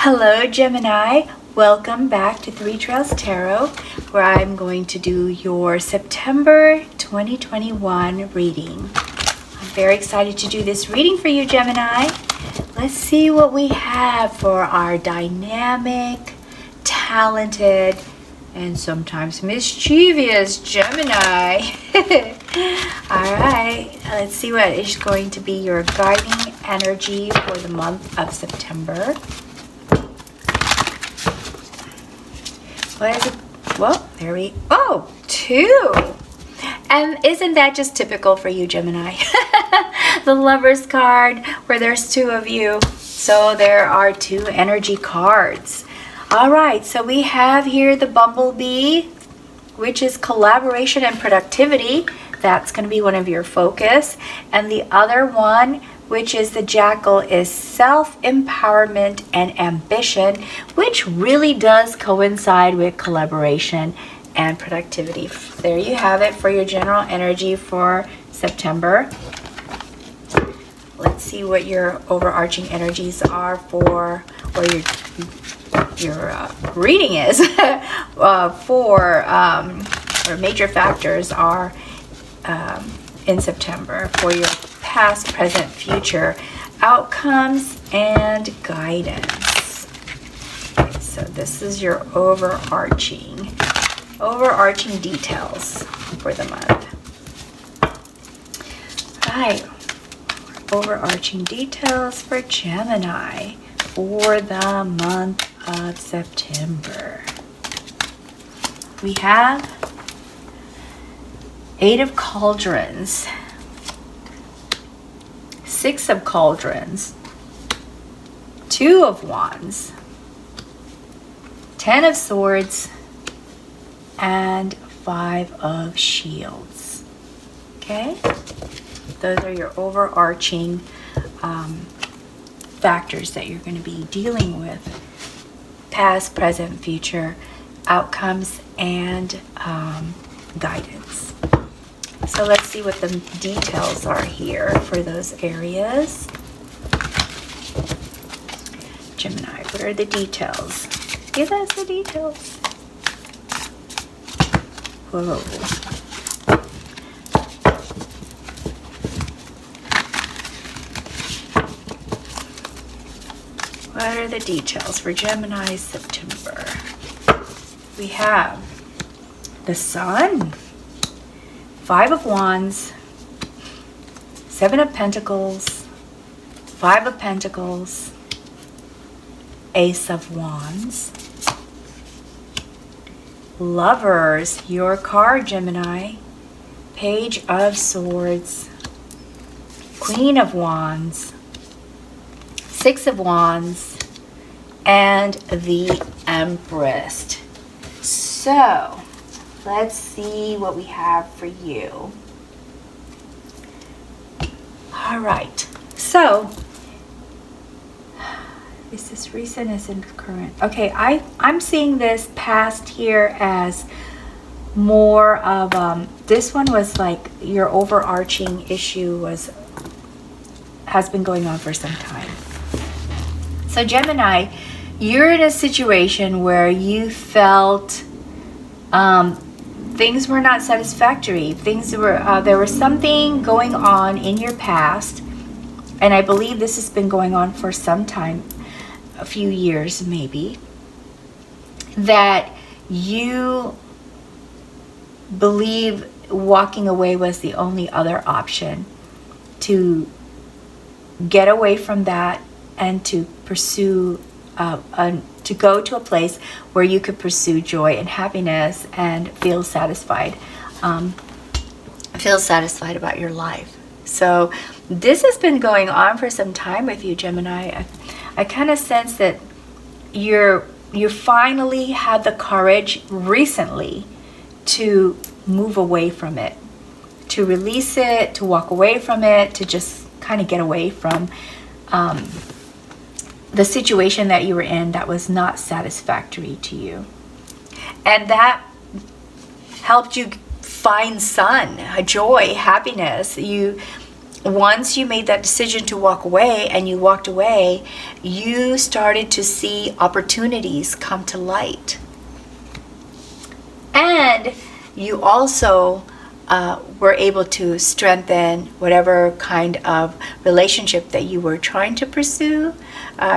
Hello Gemini, welcome back to Three Trails Tarot, where I'm going to do your September 2021 reading. I'm very excited to do this reading for you, Gemini. Let's see what we have for our dynamic, talented, and sometimes mischievous Gemini. Alright, let's see what is going to be your guiding energy for the month of September. What is it? Well, there we, oh, 2. And isn't that just typical for you, Gemini? The Lover's card, where there's 2 of you. So there are 2 energy cards. All right, so we have here the Bumblebee, which is collaboration and productivity. That's going to be one of your focus. And the other one, which is the Jackal, is self-empowerment and ambition, which really does coincide with collaboration and productivity. There you have it for your general energy for September. Let's see what your overarching energies are for, or your reading is or major factors are in September for your past, present, future outcomes and guidance. Okay, so this is your overarching details for the month. All right, overarching details for Gemini for the month of September. We have 8 of Cauldrons, 6 of Cauldrons, 2 of Wands, 10 of Swords, and 5 of Shields. Okay? Those are your overarching factors that you're going to be dealing with. Past, present, future, outcomes, and guidance. So let's see what the details are here for those areas. Gemini, what are the details? Give us the details. Whoa. What are the details for Gemini September? We have the Sun, 5 of Wands, 7 of Pentacles, 5 of Pentacles, Ace of Wands. Lovers, your card, Gemini, Page of Swords, Queen of Wands, 6 of Wands, and the Empress. So, let's see what we have for you. All right. So, is this recent? Is it current? Okay, I'm seeing this past here as more of this one was like your overarching issue has been going on for some time. So Gemini, you're in a situation where you felt things were not satisfactory. Things were there was something going on in your past, and I believe this has been going on for some time, a few years maybe, that you believe walking away was the only other option to get away from that and to pursue to go to a place where you could pursue joy and happiness and feel satisfied about your life. So this has been going on for some time with you, Gemini. I kind of sense that you finally had the courage recently to move away from it, to release it, to walk away from it, to just kind of get away from the situation that you were in that was not satisfactory to you. And that helped you find sun, joy, happiness. You once you made that decision to walk away and you walked away, you started to see opportunities come to light. And you also were able to strengthen whatever kind of relationship that you were trying to pursue.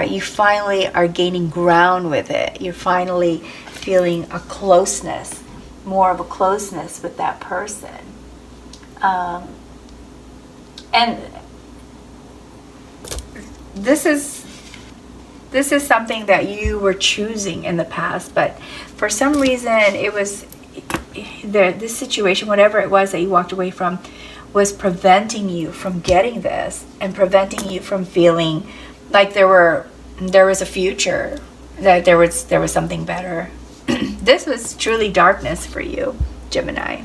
You finally are gaining ground with it. You're finally feeling a closeness, more of a closeness with that person. And this is something that you were choosing in the past, but for some reason it was this situation, whatever it was that you walked away from, was preventing you from getting this and preventing you from feeling like there was a future, that there was something better. This was truly darkness for you, Gemini.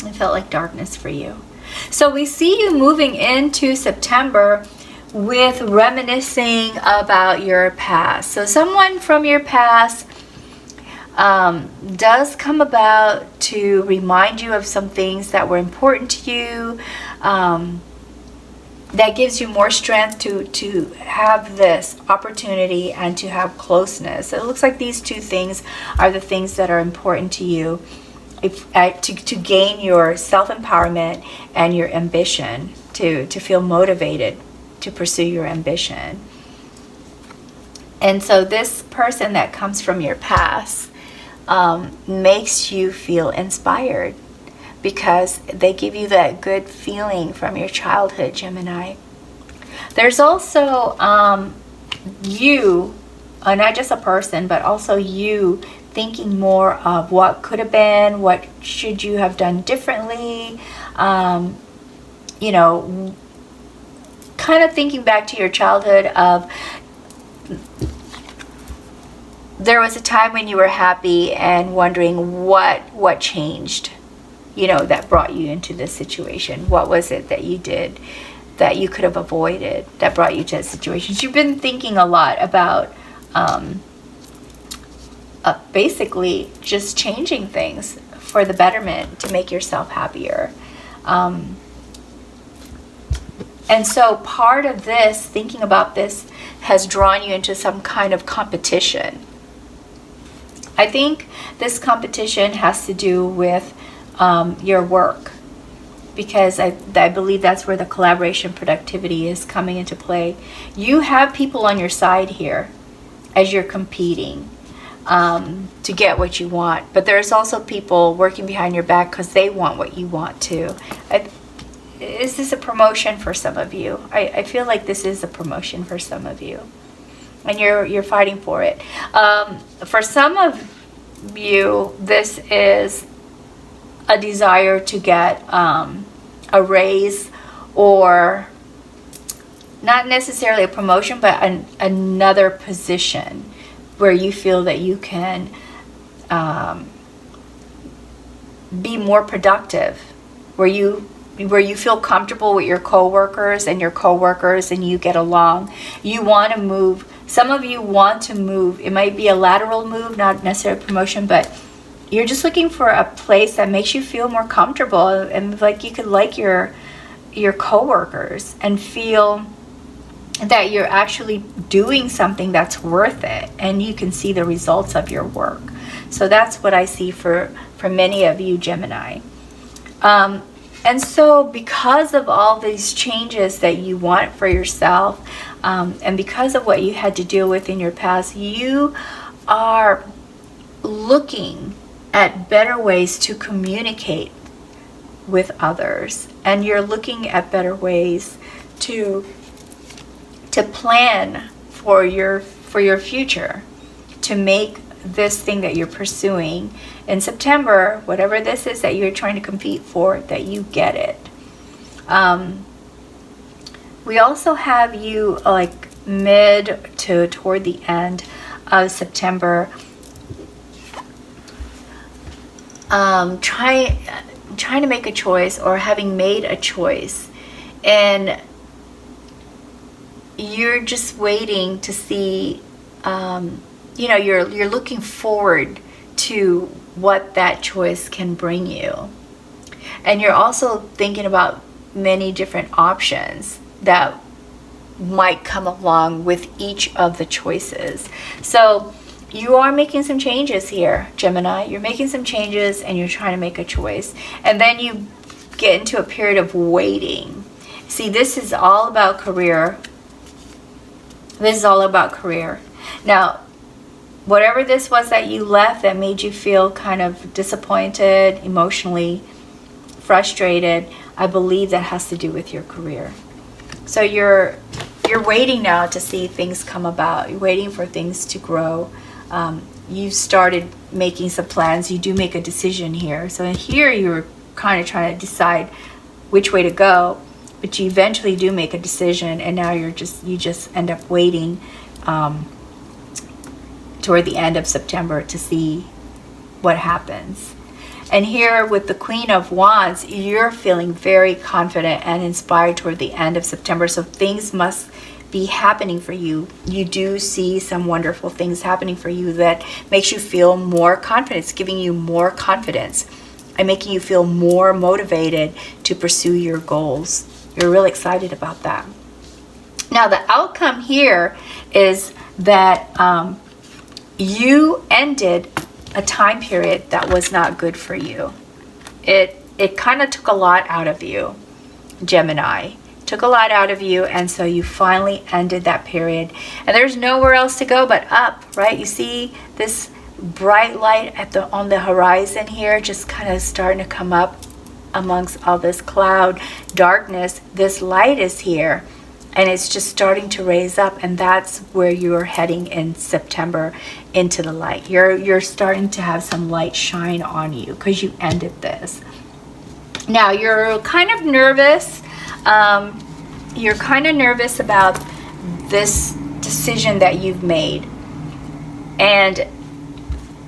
It felt like darkness for you. So we see you moving into September with reminiscing about your past. So someone from your past does come about to remind you of some things that were important to you, that gives you more strength to have this opportunity and to have closeness. It looks like these two things are the things that are important to you, to gain your self-empowerment and your ambition, to feel motivated to pursue your ambition. And so this person that comes from your past makes you feel inspired, because they give you that good feeling from your childhood, Gemini. There's also you, not just a person, but also you thinking more of what could have been, what should you have done differently, you know, kind of thinking back to your childhood of, there was a time when you were happy and wondering what changed, you know, that brought you into this situation. What was it that you did that you could have avoided that brought you to that situation? You've been thinking a lot about basically just changing things for the betterment to make yourself happier. And so part of this, thinking about this, has drawn you into some kind of competition. I think this competition has to do with your work, because I believe that's where the collaboration productivity is coming into play. You have people on your side here as you're competing to get what you want, but there's also people working behind your back because they want what you want too. Is this a promotion for some of you? I feel like this is a promotion for some of you, and you're fighting for it. For some of you, this is a desire to get a raise, or not necessarily a promotion, but another position where you feel that you can be more productive, where you feel comfortable with your coworkers and you get along. You want to move. Some of you want to move. It might be a lateral move, not necessarily a promotion, but you're just looking for a place that makes you feel more comfortable, and like you could like your coworkers and feel that you're actually doing something that's worth it, and you can see the results of your work. So that's what I see for many of you, Gemini. And so because of all these changes that you want for yourself, and because of what you had to deal with in your past, you are looking at better ways to communicate with others, and you're looking at better ways to plan for your future, to make this thing that you're pursuing in September, whatever this is that you're trying to compete for, that you get it. We also have you like mid to toward the end of September, trying to make a choice, or having made a choice, and you're just waiting to see, you're looking forward to what that choice can bring you. And you're also thinking about many different options that might come along with each of the choices. So you are making some changes here, Gemini. You're making some changes and you're trying to make a choice. And then you get into a period of waiting. See, this is all about career. This is all about career. Now, whatever this was that you left that made you feel kind of disappointed, emotionally frustrated, I believe that has to do with your career. So you're waiting now to see things come about. You're waiting for things to grow. You've started making some plans. You do make a decision here. So in here you're kind of trying to decide which way to go, but you eventually do make a decision, and now you just end up waiting toward the end of September to see what happens. And here with the Queen of Wands, you're feeling very confident and inspired toward the end of September. So things must be happening for you. You do see some wonderful things happening for you that makes you feel more confident. It's giving you more confidence and making you feel more motivated to pursue your goals. You're really excited about that. Now the outcome here is that you ended a time period that was not good for you. It kind of took a lot out of you, Gemini. Took a lot out of you, and so you finally ended that period. And there's nowhere else to go but up, right? You see this bright light on the horizon here, just kind of starting to come up amongst all this cloud darkness. This light is here, and it's just starting to raise up, and that's where you're heading in September, into the light. You're starting to have some light shine on you because you ended this. Now you're kind of nervous. You're kind of nervous about this decision that you've made. And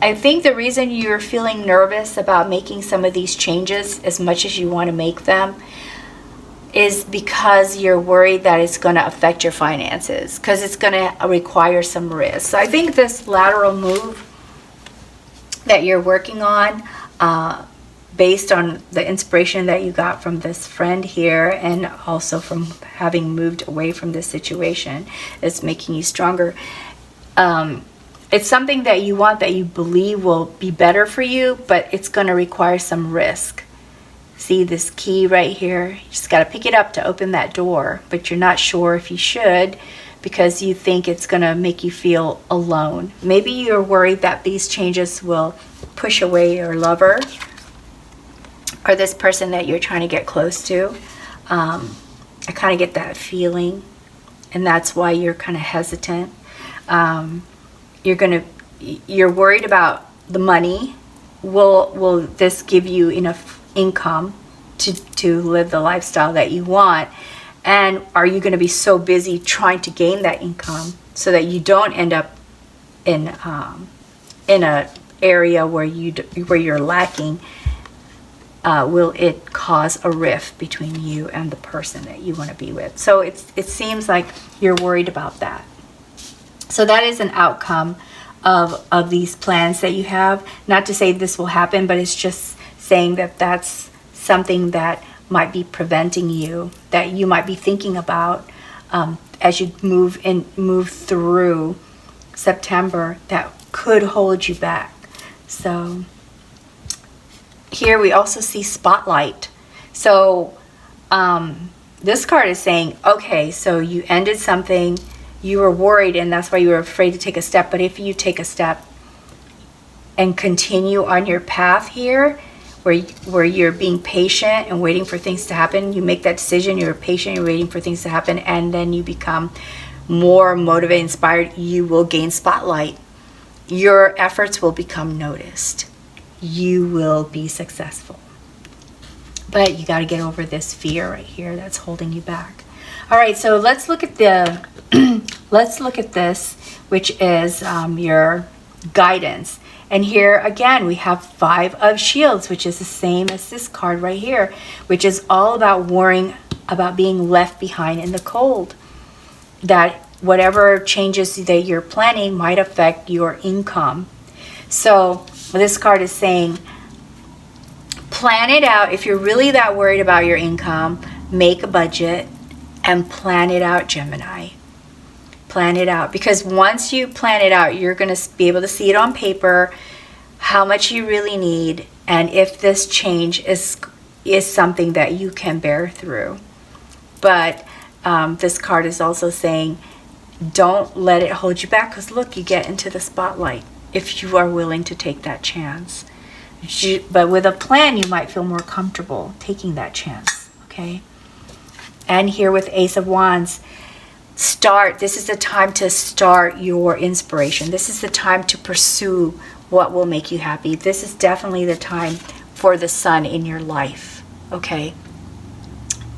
I think the reason you're feeling nervous about making some of these changes as much as you want to make them is because you're worried that it's going to affect your finances, because it's going to require some risk. So I think this lateral move that you're working on, based on the inspiration that you got from this friend here, and also from having moved away from this situation, is making you stronger. It's something that you want, that you believe will be better for you, but it's going to require some risk. See this key right here? You just got to pick it up to open that door, but you're not sure if you should because you think it's going to make you feel alone. Maybe you're worried that these changes will push away your lover or this person that you're trying to get close to. I kind of get that feeling, and that's why you're kind of hesitant. You're worried about the money. Will this give you enough income to live the lifestyle that you want? And are you going to be so busy trying to gain that income so that you don't end up in a area where you're lacking? Will it cause a rift between you and the person that you want to be with? So it seems like you're worried about that. So that is an outcome of these plans that you have. Not to say this will happen, but it's just saying that that's something that might be preventing you, that you might be thinking about as you move through September, that could hold you back. So here we also see spotlight. So this card is saying, okay, so you ended something, you were worried, and that's why you were afraid to take a step. But if you take a step and continue on your path here, where you're being patient and waiting for things to happen, you make that decision, you're patient, you're waiting for things to happen, and then you become more motivated, inspired, you will gain spotlight. Your efforts will become noticed. You will be successful. But you got to get over this fear right here that's holding you back. All right, so let's look at this, which is your guidance. And here again, we have 5 of Shields, which is the same as this card right here, which is all about worrying about being left behind in the cold. That whatever changes that you're planning might affect your income. So this card is saying, plan it out. If you're really that worried about your income, make a budget and plan it out, Gemini. Plan it out, because once you plan it out, you're going to be able to see it on paper, how much you really need, and if this change is something that you can bear through. But this card is also saying, don't let it hold you back, because look, you get into the spotlight if you are willing to take that chance. But with a plan, you might feel more comfortable taking that chance, okay? And here with Ace of Wands, this is the time to start your inspiration. This is the time to pursue what will make you happy. This is definitely the time for the sun in your life, okay?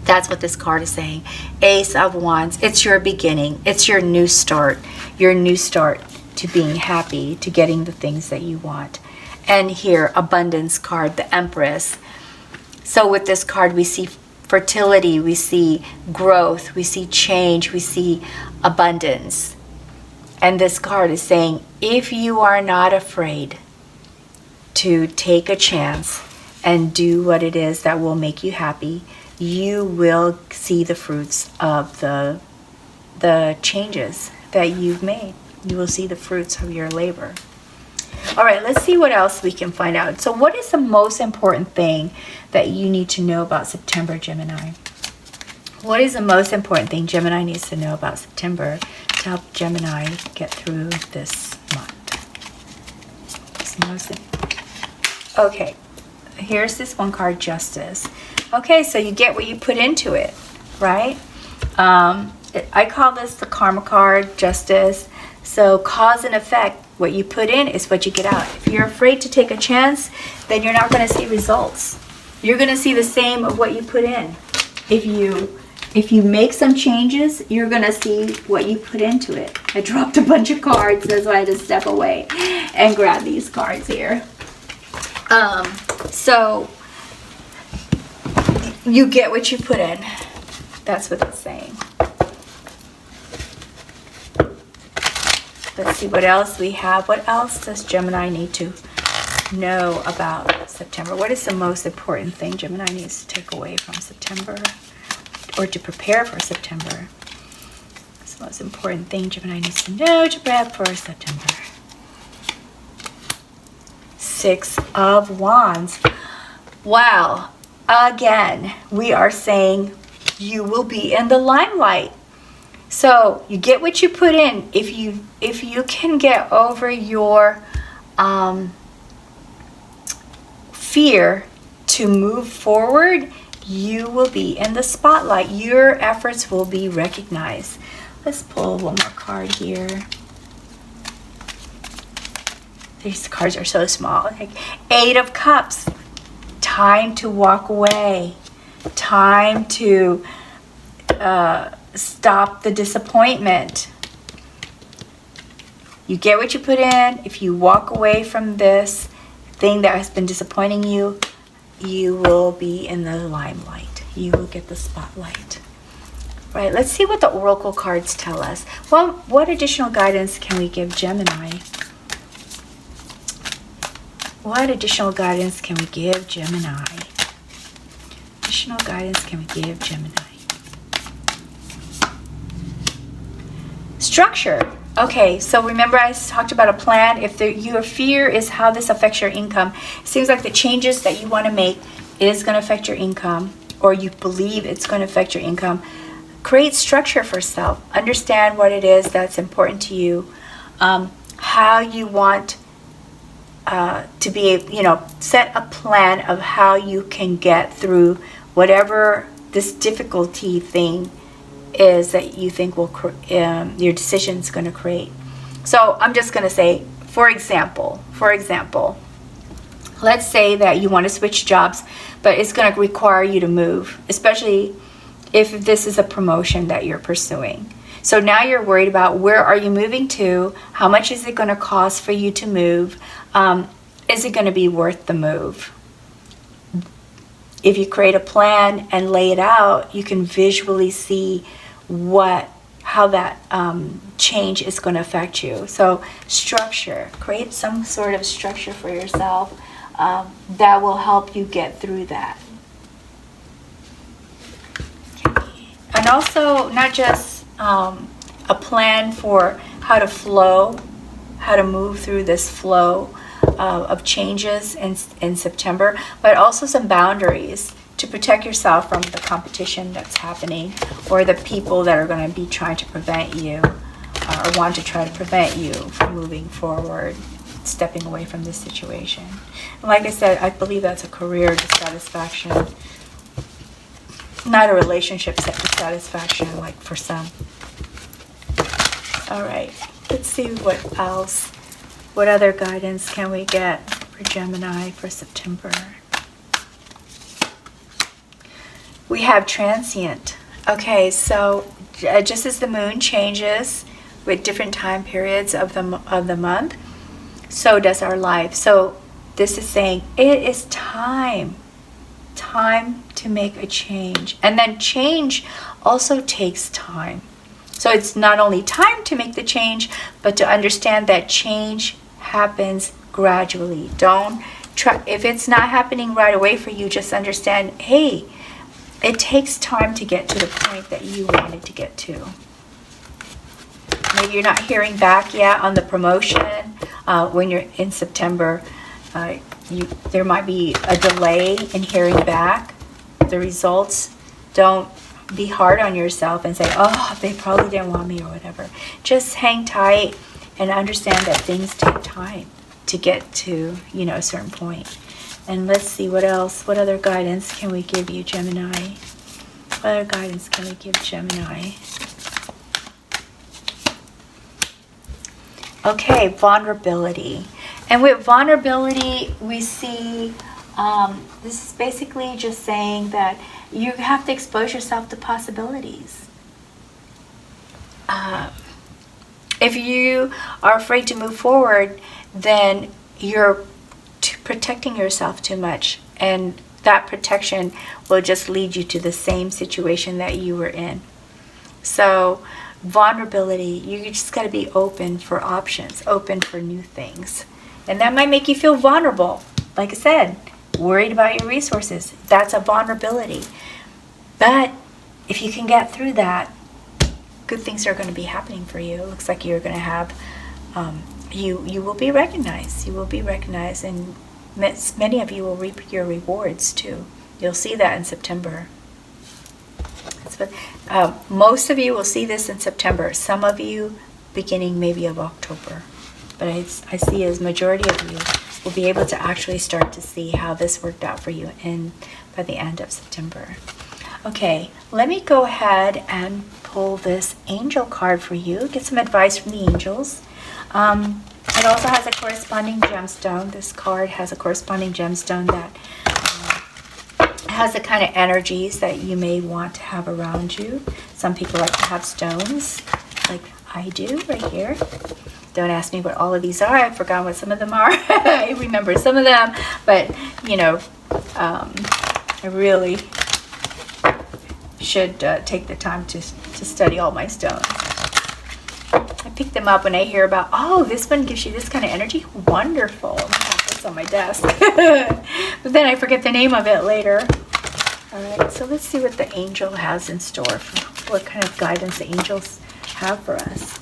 That's what this card is saying. Ace of Wands, it's your beginning. It's your new start to being happy, to getting the things that you want. And here, abundance card, the Empress. So with this card, we see fertility, we see growth, we see change, we see abundance. And this card is saying, if you are not afraid to take a chance and do what it is that will make you happy, you will see the fruits of the changes that you've made. You will see the fruits of your labor. All right, let's see what else we can find out. So what is the most important thing that you need to know about September, Gemini? What is the most important thing Gemini needs to know about September to help Gemini get through this month? Okay, here's this one card, Justice. Okay, so you get what you put into it, right? I call this the karma card, Justice. So cause and effect, what you put in is what you get out. If you're afraid to take a chance, then you're not going to see results. You're going to see the same of what you put in. If you make some changes, you're going to see what you put into it. I dropped a bunch of cards, that's why I had to step away and grab these cards here. So you get what you put in. That's what it's saying. Let's see what else we have. What else does Gemini need to know about September? What is the most important thing Gemini needs to take away from September, or to prepare for September? What's the most important thing Gemini needs to know to prepare for September? Six of Wands. Wow. Again, we are saying you will be in the limelight. So you get what you put in. If you can get over your fear to move forward, you will be in the spotlight. Your efforts will be recognized. Let's pull one more card here. These cards are so small. Like Eight of Cups. Time to walk away. Time to stop the disappointment. You get what you put in. If you walk away from this thing that has been disappointing you, you will be in the limelight. You will get the spotlight. Right, let's see what the oracle cards tell us. Well, what additional guidance can we give Gemini? What additional guidance can we give Gemini? Additional guidance can we give Gemini? Structure. Okay, so remember I talked about a plan. If your fear is how this affects your income, it seems like the changes that you want to make is going to affect your income, or you believe it's going to affect your income. Create structure for self. Understand what it is that's important to you. How you want to be, set a plan of how you can get through whatever this difficulty thing is that you think will your decision is going to create. So I'm just going to say, for example, let's say that you want to switch jobs, but it's going to require you to move, especially if this is a promotion that you're pursuing. So now you're worried about, where are you moving to? How much is it going to cost for you to move? Is it going to be worth the move? If you create a plan and lay it out, you can visually see how that change is going to affect you. So structure, create some sort of structure for yourself that will help you get through that. And also not just a plan for how to flow, how to move through this flow of changes in September, but also some boundaries to protect yourself from the competition that's happening, or the people that are going to be trying to prevent you, or want to try to prevent you from moving forward, stepping away from this situation. And like I said, I believe that's a career dissatisfaction, not a relationship dissatisfaction like for some. All right, let's see what else. What other guidance can we get for Gemini for September? We have transient. Okay, so just as the moon changes with different time periods of the month, so does our life. So this is saying it is time to make a change. And then change also takes time. So it's not only time to make the change, but to understand that change happens gradually. Don't try, if it's not happening right away for you, just understand, hey, it takes time to get to the point that you wanted to get to. Maybe you're not hearing back yet on the promotion. When you're in September, there might be a delay in hearing back the results. Don't be hard on yourself and say, oh, they probably didn't want me or whatever. Just hang tight and understand that things take time to get to, a certain point. And let's see what else. What other guidance can we give you, Gemini? What other guidance can we give Gemini? Okay, vulnerability. And with vulnerability, we see, this is basically just saying that you have to expose yourself to possibilities. If you are afraid to move forward, then you're protecting yourself too much, and that protection will just lead you to the same situation that you were in. So vulnerability, you just got to be open for options, open for new things. And that might make you feel vulnerable. Like I said, worried about your resources. That's a vulnerability. But if you can get through that, good things are going to be happening for you. It looks like you're going to have, you will be recognized. You will be recognized, and many of you will reap your rewards too. You'll see that in September. Most of you will see this in September. Some of you beginning maybe of October. But I see as majority of you will be able to actually start to see how this worked out for you by the end of September. Okay, let me go ahead and pull this angel card for you. Get some advice from the angels. It also has a corresponding gemstone. This card has a corresponding gemstone that has the kind of energies that you may want to have around you. Some people like to have stones, like I do right here. Don't ask me what all of these are. I've forgotten what some of them are. I remember some of them, but I really should take the time to study all my stones. I pick them up when I hear about, oh, this one gives you this kind of energy. Wonderful. I have this on my desk. But then I forget the name of it later. All right, so let's see what the angel has in store, what kind of guidance the angels have for us.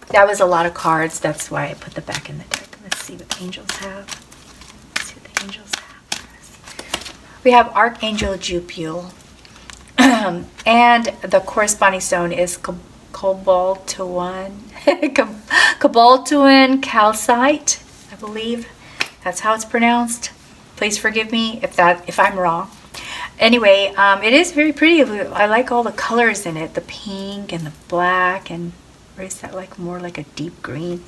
That was a lot of cards. That's why I put them back in the deck. Let's see what the angels have. Let's see what the angels have for us. We have Archangel Jupil. And the corresponding stone is Cobaltuan calcite, I believe. That's how it's pronounced. Please forgive me if I'm wrong. Anyway, it is very pretty. I like all the colors in it. The pink and the black, and or is that like more like a deep green?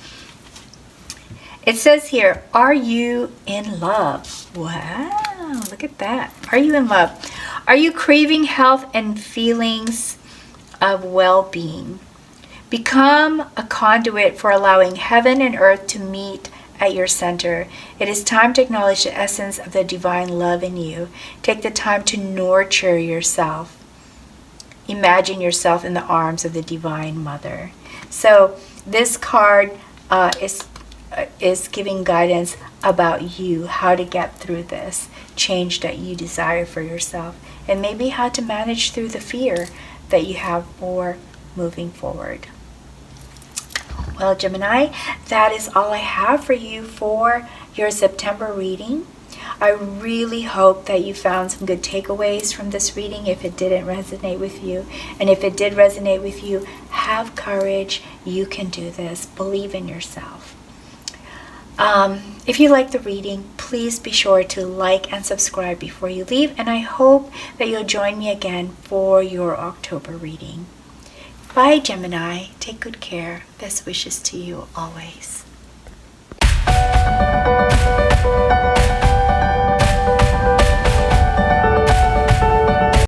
It says here, are you in love? Wow, look at that. Are you in love? Are you craving health and feelings of well-being? Become a conduit for allowing heaven and earth to meet at your center. It is time to acknowledge the essence of the divine love in you. Take the time to nurture yourself. Imagine yourself in the arms of the Divine Mother. So this card is is giving guidance about you, how to get through this change that you desire for yourself, and maybe how to manage through the fear that you have for moving forward. Well, Gemini, that is all I have for you for your September reading. I really hope that you found some good takeaways from this reading if it didn't resonate with you. And if it did resonate with you, have courage. You can do this. Believe in yourself. If you like the reading, please be sure to like and subscribe before you leave. And I hope that you'll join me again for your October reading. Bye, Gemini. Take good care. Best wishes to you always.